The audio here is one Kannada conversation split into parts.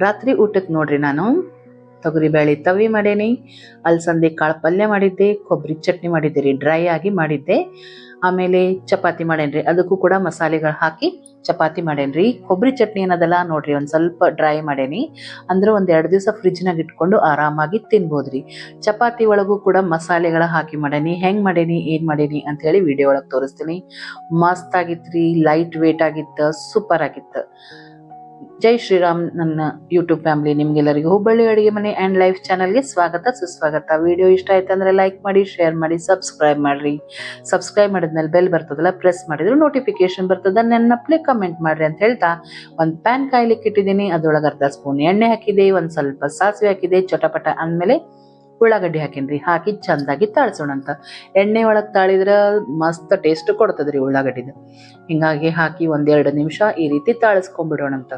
ರಾತ್ರಿ ಊಟಕ್ಕೆ ನೋಡ್ರಿ ನಾನು ತೊಗರಿಬೇಳೆ ತವಿ ಮಾಡೇನಿ, ಅಲಸಂದೆ ಕಾಳು ಪಲ್ಯ ಮಾಡಿದ್ದೆ, ಕೊಬ್ಬರಿ ಚಟ್ನಿ ಮಾಡಿದ್ದೆ ರೀ, ಡ್ರೈ ಆಗಿ ಮಾಡಿದ್ದೆ. ಆಮೇಲೆ ಚಪಾತಿ ಮಾಡೇನ್ರಿ, ಅದಕ್ಕೂ ಕೂಡ ಮಸಾಲೆಗಳು ಹಾಕಿ ಚಪಾತಿ ಮಾಡೇನ್ರಿ. ಕೊಬ್ಬರಿ ಚಟ್ನಿ ಅನ್ನೋದಲ್ಲ ನೋಡ್ರಿ ಒಂದ್ ಸ್ವಲ್ಪ ಡ್ರೈ ಮಾಡೇನಿ, ಅಂದ್ರೆ ಒಂದ್ 2 ದಿವಸ ಫ್ರಿಜ್ನಾಗ ಇಟ್ಕೊಂಡು ಆರಾಮಾಗಿ ತಿನ್ಬೋದ್ರಿ. ಚಪಾತಿ ಒಳಗೂ ಕೂಡ ಮಸಾಲೆಗಳ ಹಾಕಿ ಮಾಡೇನಿ. ಹೆಂಗ್ ಮಾಡೇನಿ ಏನ್ ಮಾಡೇನಿ ಅಂತ ಹೇಳಿ ವಿಡಿಯೋ ಒಳಗೆ ತೋರಿಸ್ತೀನಿ. ಮಸ್ತ್ ಆಗಿತ್ರಿ, ಲೈಟ್ ವೇಟ್ ಆಗಿತ್ತು, ಸೂಪರ್ ಆಗಿತ್ತು. ಜೈ ಶ್ರೀರಾಮ್. ನನ್ನ ಯೂಟ್ಯೂಬ್ ಫ್ಯಾಮಿಲಿ ನಿಮ್ಗೆಲ್ಲರಿಗೂ ಹುಬ್ಬಳ್ಳಿ ಅಡುಗೆ ಮನೆ ಆ್ಯಂಡ್ ಲೈಫ್ ಚಾನಲ್ಗೆ ಸ್ವಾಗತ ಸುಸ್ವಾಗತ. ವಿಡಿಯೋ ಇಷ್ಟ ಆಯ್ತು ಅಂದ್ರೆ ಲೈಕ್ ಮಾಡಿ, ಶೇರ್ ಮಾಡಿ, ಸಬ್ಸ್ಕ್ರೈಬ್ ಮಾಡ್ರಿ. ಸಬ್ಸ್ಕ್ರೈಬ್ ಮಾಡಿದ್ಮೇಲೆ ಬೆಲ್ ಬರ್ತದಲ್ಲ, ಪ್ರೆಸ್ ಮಾಡಿದ್ರೆ ನೋಟಿಫಿಕೇಶನ್ ಬರ್ತದ. ನೆನಪಲೆ ಕಮೆಂಟ್ ಮಾಡ್ರಿ ಅಂತ ಹೇಳ್ತಾ ಒಂದು ಪ್ಯಾನ್ ಕಾಯ್ಲಿಕ್ಕೆ ಇಟ್ಟಿದ್ದೀನಿ. ಅದ್ರೊಳಗೆ ಅರ್ಧ ಸ್ಪೂನ್ ಎಣ್ಣೆ ಹಾಕಿದೆ, ಒಂದ್ ಸ್ವಲ್ಪ ಸಾಸಿವೆ ಹಾಕಿದೆ. ಚಟಪಟ ಅಂದಮೇಲೆ ಉಳ್ಳಾಗಡ್ಡಿ ಹಾಕಿನ್ರಿ. ಹಾಕಿ ಚಂದಾಗಿ ತಾಳ್ಸೋಣ ಅಂತ. ಎಣ್ಣೆ ಒಳಗೆ ತಾಳಿದ್ರ ಮಸ್ತ್ ಟೇಸ್ಟ್ ಕೊಡ್ತದ್ರಿ ಉಳ್ಳಾಗಡ್ಡಿದು. ಹಿಂಗಾಗಿ ಹಾಕಿ 1-2 ನಿಮಿಷ ಈ ರೀತಿ ತಾಳಿಸ್ಕೊಂಡ್ಬಿಡೋಣ ಅಂತ.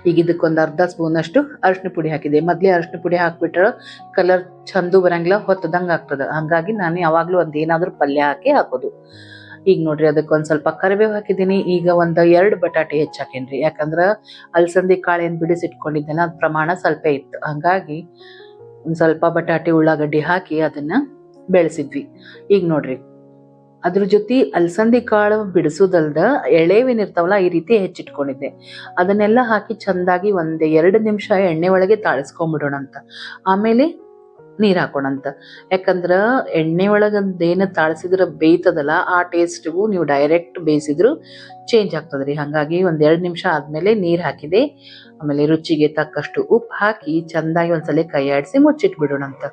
ಈಗ ಇದಕ್ಕೊಂದು ಅರ್ಧ ಸ್ಪೂನ್ ಅಷ್ಟು ಅರಿಶಿನ ಪುಡಿ ಹಾಕಿದೆ. ಮೊದ್ಲೇ ಅರಿಶಿನ ಪುಡಿ ಹಾಕ್ಬಿಟ್ರೆ ಕಲರ್ ಚಂದು ಬರಂಗಿಲ್ಲ, ಹೊತ್ತದಂಗ ಆಗ್ತದ. ಹಂಗಾಗಿ ನಾನು ಯಾವಾಗ್ಲೂ ಏನಾದ್ರೂ ಪಲ್ಯ ಹಾಕೋದು. ಈಗ ನೋಡ್ರಿ ಅದಕ್ಕೊಂದ್ ಸ್ವಲ್ಪ ಕರಿಬೇವು ಹಾಕಿದ್ದೀನಿ. ಈಗ 1-2 ಬಟಾಟೆ ಹೆಚ್ಚಾಕೇನ್ರಿ, ಯಾಕಂದ್ರ ಅಲಸಂದಿ ಕಾಳು ಏನ್ ಬಿಡಿಸಿಟ್ಕೊಂಡಿದ್ದೆಲ್ಲ ಅದ್ ಪ್ರಮಾಣ ಸ್ವಲ್ಪ ಇತ್ತು. ಹಂಗಾಗಿ ಒಂದ್ ಸ್ವಲ್ಪ ಬಟಾಟೆ ಉಳ್ಳಾಗಡ್ಡಿ ಹಾಕಿ ಅದನ್ನ ಬೆಳೆಸಿದ್ವಿ. ಈಗ ನೋಡ್ರಿ ಅದ್ರ ಜೊತೆ ಅಲಸಂದಿ ಕಾಳು ಬಿಡಿಸೋದಲ್ದ ಎಳೆವೇನಿರ್ತಾವಲ್ಲ ಈ ರೀತಿ ಹೆಚ್ಚಿಟ್ಕೊಂಡಿದ್ದೆ. ಅದನ್ನೆಲ್ಲ ಹಾಕಿ ಚಂದಾಗಿ 1-2 ನಿಮಿಷ ಎಣ್ಣೆ ಒಳಗೆ ತಾಳಿಸ್ಕೊಂಡ್ಬಿಡೋಣ ಅಂತ. ಆಮೇಲೆ ನೀರ್ ಹಾಕೋಣಂತ. ಯಾಕಂದ್ರ ಎಣ್ಣೆ ಒಳಗಂದೇನು ತಾಳ್ಸಿದ್ರ ಬೇಯ್ತದಲ್ಲ, ಆ ಟೇಸ್ಟ್ಗೂ ನೀವು ಡೈರೆಕ್ಟ್ ಬೇಯಿಸಿದ್ರು ಚೇಂಜ್ ಆಗ್ತದ್ರಿ. ಹಾಗಾಗಿ 1-2 ನಿಮಿಷ ಆದ್ಮೇಲೆ ನೀರ್ ಹಾಕಿದೆ. ಆಮೇಲೆ ರುಚಿಗೆ ತಕ್ಕಷ್ಟು ಉಪ್ಪು ಹಾಕಿ ಚಂದಾಗಿ ಒಂದ್ಸಲ ಕೈ ಆಡಿಸಿ ಮುಚ್ಚಿಟ್ಬಿಡೋಣ ಅಂತ.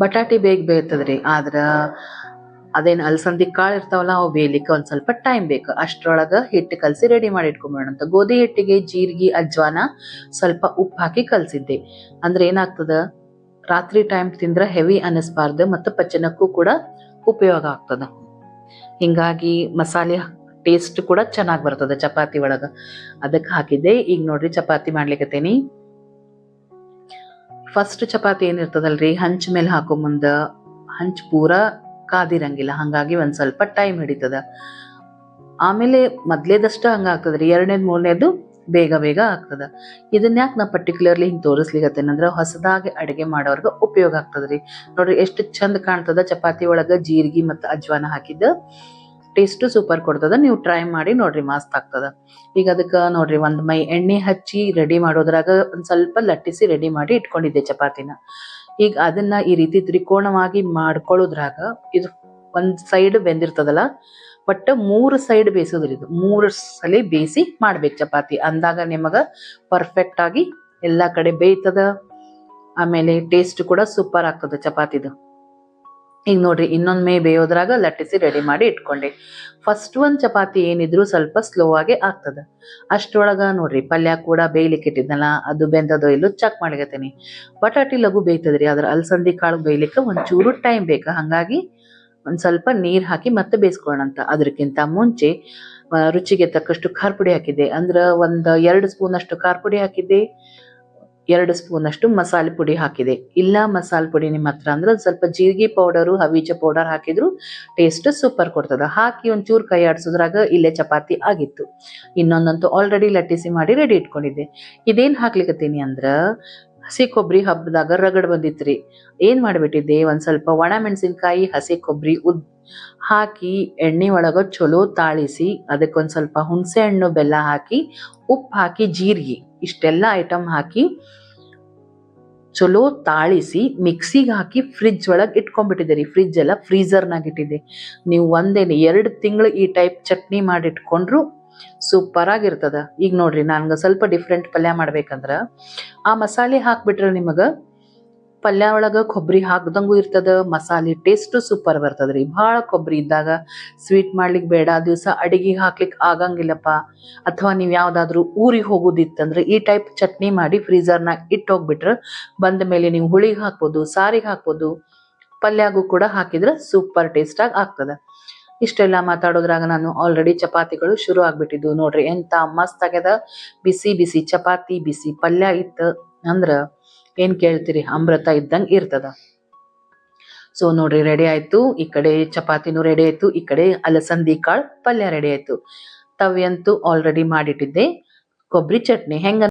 ಬಟಾಟೆ ಬೇಗ ಬೇಯ್ತದ್ರಿ, ಆದ್ರ ಅದೇನ್ ಅಲಸಂದಿ ಕಾಳು ಇರ್ತಾವಲ್ಲ ಅವು ಬೇಯಲಿಕ್ಕೆ ಒಂದ್ ಸ್ವಲ್ಪ ಟೈಮ್ ಬೇಕು. ಅಷ್ಟ್ರೊಳಗ ಹಿಟ್ಟು ಕಲಸಿ ರೆಡಿ ಮಾಡಿ ಇಟ್ಕೊಂಡ್ಬಿಡೋಣ ಅಂತ. ಗೋಧಿ ಹಿಟ್ಟಿಗೆ ಜೀರಿಗೆ, ಅಜ್ವಾನ, ಸ್ವಲ್ಪ ಉಪ್ಪು ಹಾಕಿ ಕಲ್ಸಿದ್ದೆ. ಅಂದ್ರೆ ಏನಾಗ್ತದ, ರಾತ್ರಿ ಟೈಮ್ ತಿಂದ್ರ ಹೆವಿ ಅನಿಸ್ಬಾರ್ದು ಮತ್ತು ಪಚನಕ್ಕೂ ಕೂಡ ಉಪಯೋಗ ಆಗ್ತದ. ಹಿಂಗಾಗಿ ಮಸಾಲೆ ಟೇಸ್ಟ್ ಕೂಡ ಚೆನ್ನಾಗಿ ಬರ್ತದ ಚಪಾತಿ ಒಳಗ. ಅದಕ್ಕೆ ಹಾಕಿದ್ದೆ. ಈಗ ನೋಡ್ರಿ ಚಪಾತಿ ಮಾಡ್ಲಿಕ್ಕತ್ತೇನಿ. ಫಸ್ಟ್ ಚಪಾತಿ ಏನಿರ್ತದಲ್ರಿ, ಹಂಚ್ ಮೇಲೆ ಹಾಕೋ ಮುಂದ ಹಂಚ್ ಪೂರಾ ಕಾದಿರಂಗಿಲ್ಲ, ಹಂಗಾಗಿ ಒಂದ್ ಸ್ವಲ್ಪ ಟೈಮ್ ಹಿಡಿತದ. ಆಮೇಲೆ ಮೊದ್ಲೇದಷ್ಟ ಹಂಗ ಆಗ್ತದ್ರಿ, 2ನೇದು 3ನೇದು ಬೇಗ ಬೇಗ ಆಗ್ತದ. ಇದನ್ನ ಯಾಕೆ ನಾ ಪರ್ಟಿಕ್ಯುಲರ್ಲಿ ಹಿಂಗ್ ತೋರಿಸ್ಲಿಕತ್ತೇನಂದ್ರ ಹೊಸದಾಗಿ ಅಡಿಗೆ ಮಾಡೋರ್ಗ ಉಪಯೋಗ ಆಗ್ತದ್ರಿ. ನೋಡ್ರಿ ಎಷ್ಟು ಚಂದ ಕಾಣ್ತದ. ಚಪಾತಿ ಒಳಗ ಜೀರಿಗೆ ಮತ್ತು ಅಜ್ವಾನ ಹಾಕಿದ್ದ ಟೇಸ್ಟ್ ಸೂಪರ್ ಕೊಡ್ತದ. ನೀವು ಟ್ರೈ ಮಾಡಿ ನೋಡ್ರಿ, ಮಸ್ತ್ ಆಗ್ತದ. ಈಗ ಅದಕ್ಕ ನೋಡ್ರಿ ಒಂದ್ ಮೈ ಎಣ್ಣೆ ಹಚ್ಚಿ ರೆಡಿ ಮಾಡೋದ್ರಾಗ ಒಂದ್ ಸ್ವಲ್ಪ ಲಟ್ಟಿಸಿ ರೆಡಿ ಮಾಡಿ ಇಟ್ಕೊಂಡಿದ್ದೆ ಚಪಾತಿನ. ಈಗ ಅದನ್ನ ಈ ರೀತಿ ತ್ರಿಕೋಣವಾಗಿ ಮಾಡ್ಕೊಳ್ಳೋದ್ರಾಗ ಇದು ಒಂದ್ ಸೈಡ್ ಬೆಂದಿರ್ತದಲ್ಲ, ಬಟ್ 3 ಸೈಡ್ ಬೇಯಿಸೋದ್ರಿ. ಇದು 3 ಸಲ ಬೇಯಿಸಿ ಮಾಡ್ಬೇಕು ಚಪಾತಿ. ಅಂದಾಗ ನಿಮಗ ಪರ್ಫೆಕ್ಟ್ ಆಗಿ ಎಲ್ಲಾ ಕಡೆ ಬೇಯ್ತದ. ಆಮೇಲೆ ಟೇಸ್ಟ್ ಕೂಡ ಸೂಪರ್ ಆಗ್ತದ ಚಪಾತಿದು. ಈಗ ನೋಡ್ರಿ ಇನ್ನೊಂದ್ ಮೇ ಬೇಯೋದ್ರಾಗ ಲಟ್ಟಿಸಿ ರೆಡಿ ಮಾಡಿ ಇಟ್ಕೊಂಡೆ. ಫಸ್ಟ್ ಒಂದ್ ಚಪಾತಿ ಏನಿದ್ರು ಸ್ವಲ್ಪ ಸ್ಲೋ ಆಗಿ ಆಗ್ತದ. ಅಷ್ಟ್ರೊಳಗ ನೋಡ್ರಿ ಪಲ್ಯ ಕೂಡ ಬೇಯ್ಲಿಕ್ಕೆ ಇಟ್ಟಿದ್ನಲ್ಲ, ಅದು ಬೆಂದದೋ ಇಲ್ಲೋ ಚೆಕ್ ಮಾಡ್ಲಿಕತ್ತೀನಿ. ಬಟಾಟಿ ಲಘು ಬೇಯ್ತದ್ರಿ, ಆದ್ರ ಅಲಸಂದಿ ಕಾಳು ಬೇಯ್ಲಿಕ್ಕೆ ಒಂಚೂರು ಟೈಮ್ ಬೇಕು. ಹಂಗಾಗಿ ಒಂದ್ ಸ್ವಲ್ಪ ನೀರ್ ಹಾಕಿ ಮತ್ತೆ ಬೇಯಿಸ್ಕೊಳ್ಳೋಣಂತ. ಅದಕ್ಕಿಂತ ಮುಂಚೆ ರುಚಿಗೆ ತಕ್ಕಷ್ಟು ಖಾರ ಪುಡಿ ಹಾಕಿದ್ದೆ. ಅಂದ್ರ 1-2 ಸ್ಪೂನ್ ಅಷ್ಟು ಖಾರ ಪುಡಿ ಹಾಕಿದ್ದೆ. 2 ಸ್ಪೂನ್ ಅಷ್ಟು ಮಸಾಲೆ ಪುಡಿ ಹಾಕಿದೆ. ಇಲ್ಲ ಮಸಾಲೆ ಪುಡಿ ನಿಮ್ಮ ಹತ್ರ ಅಂದ್ರೆ ಸ್ವಲ್ಪ ಜೀರಿಗೆ ಪೌಡರು, ಹವಿಜ ಪೌಡರ್ ಹಾಕಿದ್ರು ಟೇಸ್ಟ್ ಸೂಪರ್ ಕೊಡ್ತದ. ಹಾಕಿ ಒಂಚೂರು ಕೈ ಆಡ್ಸೋದ್ರಾಗ ಇಲ್ಲೇ ಚಪಾತಿ ಆಗಿತ್ತು. ಇನ್ನೊಂದಂತೂ ಆಲ್ರೆಡಿ ಲಟ್ಟಿಸಿ ಮಾಡಿ ರೆಡಿ ಇಟ್ಕೊಂಡಿದ್ದೆ. ಇದೇನ್ ಹಾಕ್ಲಿಕತ್ತೀನಿ ಅಂದ್ರ ಹಸಿ ಕೊಬ್ಬರಿ ಹಬ್ಬದಾಗ ರಗಡ್ ಬಂದಿತ್ರಿ. ಏನ್ ಮಾಡ್ಬಿಟ್ಟಿದ್ದೆ, ಒಂದ್ ಸ್ವಲ್ಪ ಒಣ ಮೆಣಸಿನ್ಕಾಯಿ, ಹಸಿ ಕೊಬ್ಬರಿ ಹಾಕಿ ಎಣ್ಣೆ ಒಳಗ ಚಲೋ ತಾಳಿಸಿ ಅದಕ್ಕೊಂದ್ ಸ್ವಲ್ಪ ಹುಣಸೆ ಹಣ್ಣು, ಬೆಲ್ಲ ಹಾಕಿ, ಉಪ್ಪು ಹಾಕಿ, ಜೀರಿಗೆ ಇಷ್ಟೆಲ್ಲ ಐಟಮ್ ಹಾಕಿ ಚಲೋ ತಾಳಿಸಿ ಮಿಕ್ಸಿಗೆ ಹಾಕಿ ಫ್ರಿಜ್ ಒಳಗೆ ಇಟ್ಕೊಂಡ್ಬಿಟ್ಟಿದ್ದೆ ರೀ. ಫ್ರಿಜ್ ಎಲ್ಲ ಫ್ರೀಜರ್ನಾಗ ಇಟ್ಟಿದ್ದೆ. ನೀವು 1-2 ತಿಂಗಳು ಈ ಟೈಪ್ ಚಟ್ನಿ ಮಾಡಿ ಇಟ್ಕೊಂಡ್ರು ಸೂಪರ್ ಆಗಿರ್ತದ. ಈಗ ನೋಡ್ರಿ ನನ್ಗ ಸ್ವಲ್ಪ ಡಿಫ್ರೆಂಟ್ ಪಲ್ಯ ಮಾಡ್ಬೇಕಂದ್ರ ಆ ಮಸಾಲೆ ಹಾಕ್ಬಿಟ್ರೆ ನಿಮಗ ಪಲ್ಯ ಒಳಗ ಕೊಬ್ಬರಿ ಹಾಕ್ದಂಗೂ ಇರ್ತದ, ಮಸಾಲೆ ಟೇಸ್ಟ್ ಸೂಪರ್ ಬರ್ತದ್ರಿ. ಬಹಳ ಕೊಬ್ಬರಿ ಇದ್ದಾಗ ಸ್ವೀಟ್ ಮಾಡ್ಲಿಕ್ಕೆ ಬೇಡ, ದಿವಸ ಅಡಿಗೆ ಹಾಕ್ಲಿಕ್ಕೆ ಆಗಂಗಿಲ್ಲಪ್ಪ, ಅಥವಾ ನೀವ್ ಯಾವ್ದಾದ್ರು ಊರಿಗೆ ಹೋಗೋದಿತ್ತಂದ್ರೆ ಈ ಟೈಪ್ ಚಟ್ನಿ ಮಾಡಿ ಫ್ರೀಜರ್ನಾಗ ಇಟ್ಟು ಹೋಗ್ಬಿಟ್ರೆ ಬಂದ ಮೇಲೆ ನೀವು ಹುಳಿಗೆ ಹಾಕ್ಬೋದು, ಸಾರಿಗೆ ಹಾಕ್ಬೋದು, ಪಲ್ಯಾಗೂ ಕೂಡ ಹಾಕಿದ್ರೆ ಸೂಪರ್ ಟೇಸ್ಟ್ ಆಗಿ ಆಗ್ತದ. ಇಷ್ಟೆಲ್ಲ ಮಾತಾಡೋದ್ರಾಗ ನಾನು ಆಲ್ರೆಡಿ ಚಪಾತಿಗಳು ಶುರು ಆಗ್ಬಿಟ್ಟಿದ್ವು. ನೋಡ್ರಿ ಎಂತ ಮಸ್ತ್ ಆಗ್ಯದ. ಬಿಸಿ ಬಿಸಿ ಚಪಾತಿ, ಬಿಸಿ ಪಲ್ಯ ಇತ್ತು ಅಂದ್ರ ಏನ್ ಕೇಳ್ತೀರಿ, ಅಮೃತ ಇದ್ದಂಗೆ ಇರ್ತದ. ಸೊ ನೋಡ್ರಿ ರೆಡಿ ಆಯ್ತು. ಈ ಕಡೆ ಚಪಾತಿನೂ ರೆಡಿ ಆಯ್ತು, ಈ ಕಡೆ ಅಲಸಂದಿ ಕಾಳು ಪಲ್ಯ ರೆಡಿ ಆಯ್ತು. ತವಿ ಅಂತೂ ಆಲ್ರೆಡಿ ಮಾಡಿಟ್ಟಿದ್ದೆ. ಕೊಬ್ಬರಿ ಚಟ್ನಿ ಹೆಂಗ